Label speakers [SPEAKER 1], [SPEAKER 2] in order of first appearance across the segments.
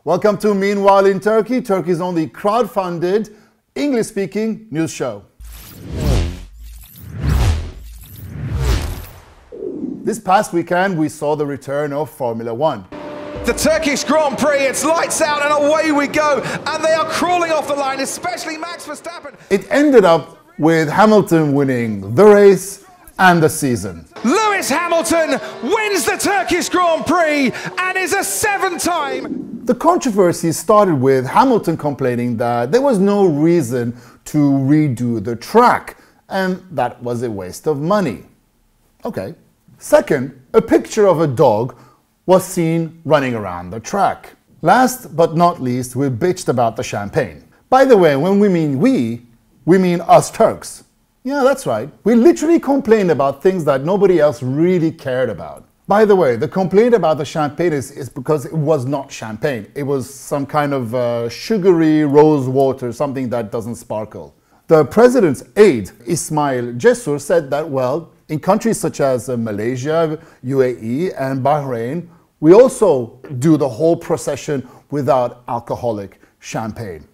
[SPEAKER 1] Welcome to Meanwhile in Turkey, Turkey's only crowd-funded, English-speaking news show. This past weekend, we saw the return of Formula One.
[SPEAKER 2] The Turkish Grand Prix, it's lights out and away we go, and they are crawling off the line, especially Max Verstappen.
[SPEAKER 1] It ended up with Hamilton winning the race and the season.
[SPEAKER 2] Lewis Hamilton wins the Turkish Grand Prix and is a 7-time.
[SPEAKER 1] The controversy started with Hamilton complaining that there was no reason to redo the track and that was a waste of money. Okay. Second, a picture of a dog was seen running around the track. Last but not least, we bitched about the champagne. By the way, when we mean us Turks. Yeah, that's right. We literally complained about things that nobody else really cared about. By the way, the complaint about the champagne is because it was not champagne. It was some kind of sugary rose water, something that doesn't sparkle. The president's aide, Ismail Cesur, said that, well, in countries such as Malaysia, UAE, and Bahrain, we also do the whole procession without alcoholic champagne.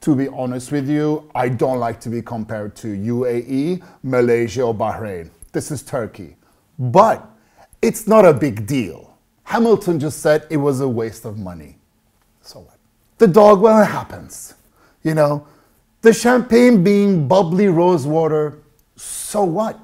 [SPEAKER 1] To be honest with you, I don't like to be compared to UAE, Malaysia, or Bahrain. This is Turkey. But it's not a big deal. Hamilton just said it was a waste of money. So what? The dog, well, it happens. You know, the champagne being bubbly rose water, so what?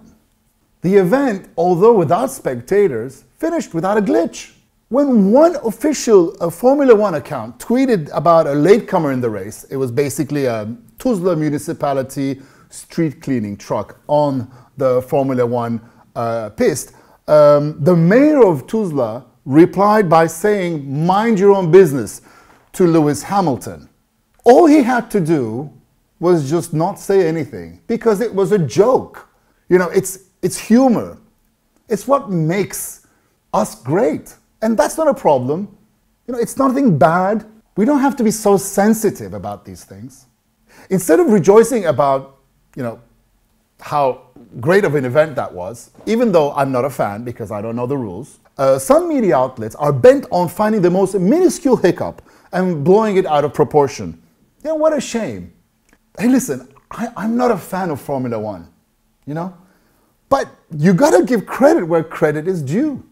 [SPEAKER 1] The event, although without spectators, finished without a glitch. When one official Formula One account tweeted about a latecomer in the race, it was basically a Tuzla municipality street cleaning truck on the Formula One piste, the mayor of Tuzla replied by saying, "Mind your own business," to Lewis Hamilton. All he had to do was just not say anything because it was a joke. You know, it's humor. It's what makes us great. And that's not a problem. You know, it's nothing bad. We don't have to be so sensitive about these things. Instead of rejoicing about, you know, how great of an event that was, even though I'm not a fan because I don't know the rules, some media outlets are bent on finding the most minuscule hiccup and blowing it out of proportion. You know, what a shame. Hey, listen, I'm not a fan of Formula One, you know? But you gotta give credit where credit is due.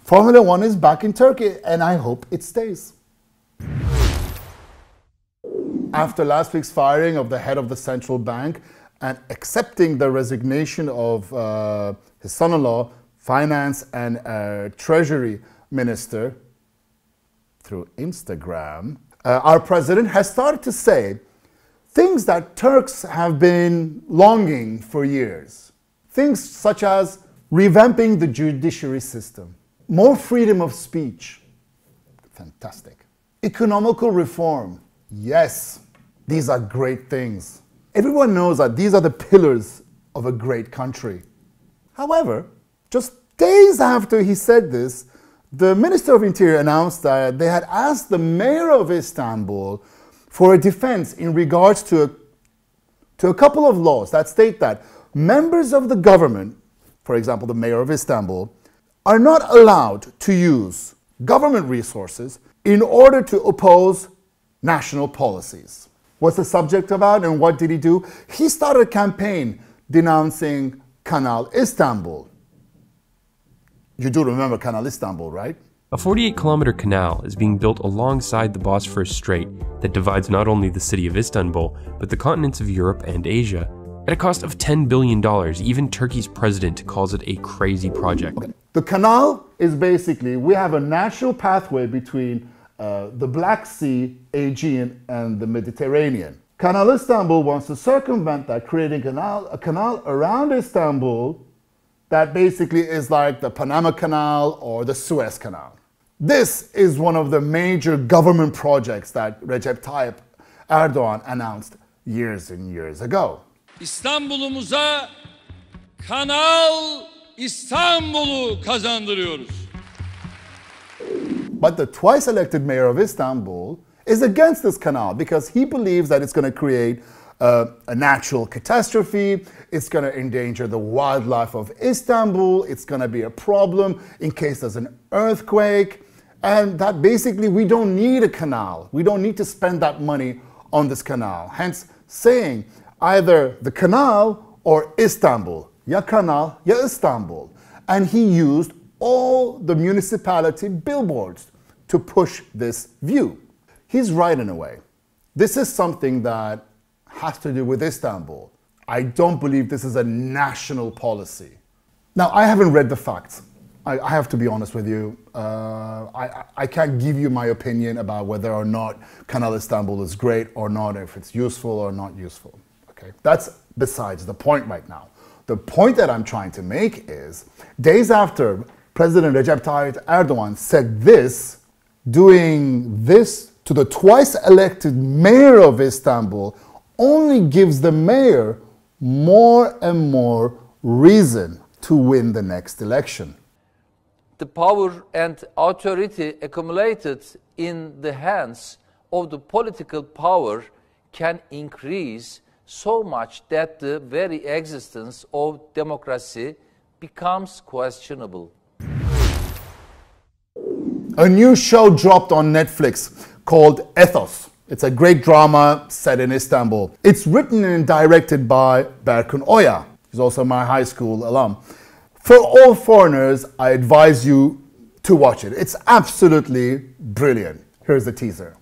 [SPEAKER 1] Formula One is back in Turkey, and I hope it stays. After last week's firing of the head of the central bank and accepting the resignation of his son-in-law, finance and treasury minister, through Instagram, our president has started to say things that Turks have been longing for years. Things such as revamping the judiciary system, more freedom of speech, fantastic. Economical reform, yes, these are great things. Everyone knows that these are the pillars of a great country. However, just days after he said this, the Minister of Interior announced that they had asked the Mayor of Istanbul for a defense in regards to a couple of laws that state that members of the government, for example, the Mayor of Istanbul, are not allowed to use government resources in order to oppose national policies. What's the subject about and what did he do? He started a campaign denouncing Canal Istanbul. You do remember Canal Istanbul, right?
[SPEAKER 3] A 48-kilometer canal is being built alongside the Bosphorus Strait that divides not only the city of Istanbul, but the continents of Europe and Asia. At a cost of $10 billion, even Turkey's president calls it a crazy project.
[SPEAKER 1] Okay. The canal is basically, we have a natural pathway between the Black Sea, Aegean, and the Mediterranean. Canal Istanbul wants to circumvent that, creating a canal around Istanbul that basically is like the Panama Canal or the Suez Canal. This is one of the major government projects that Recep Tayyip Erdoğan announced years and years ago.
[SPEAKER 4] İstanbul'umuza Kanal İstanbul'u kazandırıyoruz.
[SPEAKER 1] But the twice elected mayor of Istanbul is against this canal because he believes that it's going to create a natural catastrophe, it's going to endanger the wildlife of Istanbul, it's going to be a problem in case there's an earthquake, and that basically we don't need a canal. We don't need to spend that money on this canal. Hence saying either the canal or Istanbul. Ya canal, ya Istanbul. And he used all the municipality billboards to push this view. He's right in a way. This is something that has to do with Istanbul. I don't believe this is a national policy. Now, I haven't read the facts. I have to be honest with you. I can't give you my opinion about whether or not Canal Istanbul is great or not, if it's useful or not useful. Okay, that's besides the point right now. The point that I'm trying to make is, days after President Recep Tayyip Erdoğan said this, doing this to the twice elected mayor of Istanbul only gives the mayor more and more reason to win the next election.
[SPEAKER 5] The power and authority accumulated in the hands of the political power can increase so much that the very existence of democracy becomes questionable.
[SPEAKER 1] A new show dropped on Netflix called Ethos. It's a great drama set in Istanbul. It's written and directed by Berkun Oya. He's also my high school alum. For all foreigners, I advise you to watch it. It's absolutely brilliant. Here's the teaser.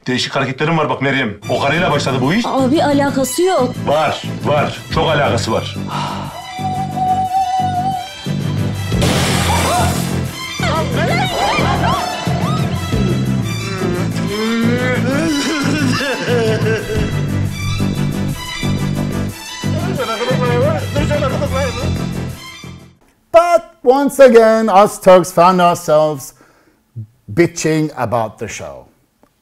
[SPEAKER 6] Değişik hareketlerim var bak Meryem. O karıyla başladı bu iş.
[SPEAKER 7] Abi alakası yok.
[SPEAKER 6] Var, var. Çok alakası var.
[SPEAKER 1] But once again, us Turks found ourselves bitching about the show.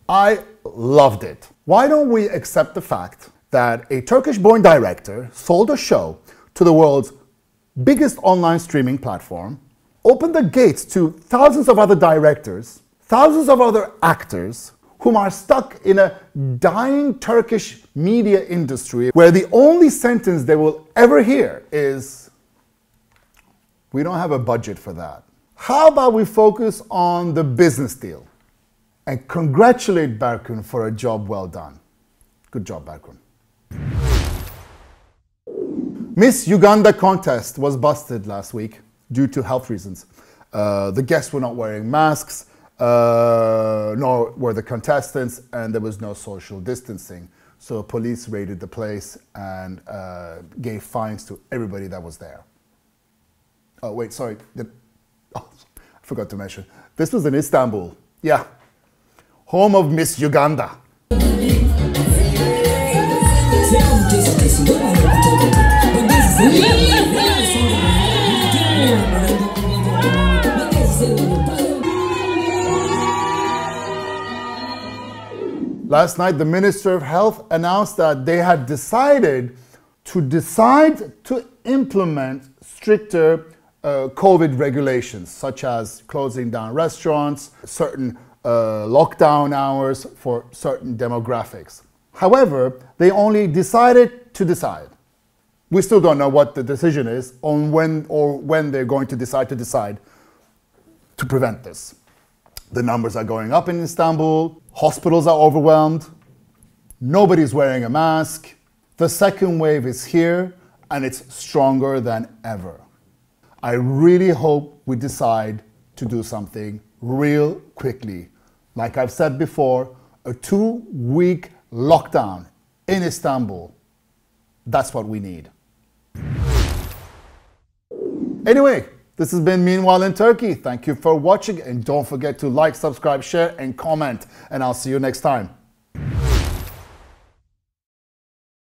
[SPEAKER 1] I loved it. Why don't we accept the fact that a Turkish-born director sold a show to the world's biggest online streaming platform, opened the gates to thousands of other directors, thousands of other actors whom are stuck in a dying Turkish media industry where the only sentence they will ever hear is, "We don't have a budget for that." How about we focus on the business deal and congratulate Berkun for a job well done. Good job, Berkun. Miss Uganda contest was busted last week due to health reasons. The guests were not wearing masks, nor were the contestants, and there was no social distancing. So police raided the place and gave fines to everybody that was there. Oh, wait, sorry. I forgot to mention. This was in Istanbul. Yeah. Home of Miss Uganda. Last night, the Minister of Health announced that they had decided to implement stricter COVID regulations, such as closing down restaurants, certain lockdown hours for certain demographics. However, they only decided to decide. We still don't know what the decision is on when they're going to decide to prevent this. The numbers are going up in Istanbul. Hospitals are overwhelmed. Nobody's wearing a mask. The second wave is here, and it's stronger than ever. I really hope we decide to do something real quickly. Like I've said before, a 2-week lockdown in Istanbul. That's what we need. Anyway, this has been Meanwhile in Turkey. Thank you for watching, and don't forget to like, subscribe, share, and comment. And I'll see you next time.